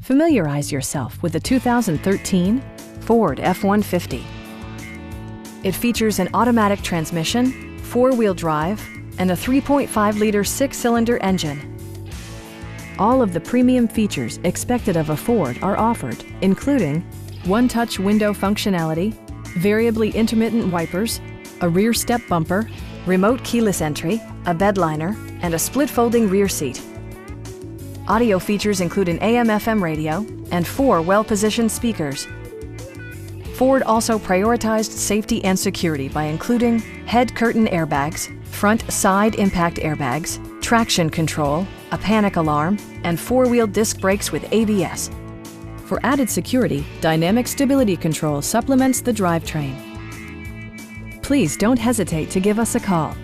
Familiarize yourself with the 2013 Ford F-150. It features an automatic transmission, four-wheel drive, and a 3.5-liter six-cylinder engine. All of the premium features expected of a Ford are offered, including one-touch window functionality, variably intermittent wipers, a rear step bumper, remote keyless entry, a bedliner, and a split-folding rear seat. Audio features include an AM/FM radio and 4 well-positioned speakers. Ford also prioritized safety and security by including head curtain airbags, front side impact airbags, traction control, a panic alarm, and four-wheel disc brakes with ABS. For added security, dynamic stability control supplements the drivetrain. Please don't hesitate to give us a call.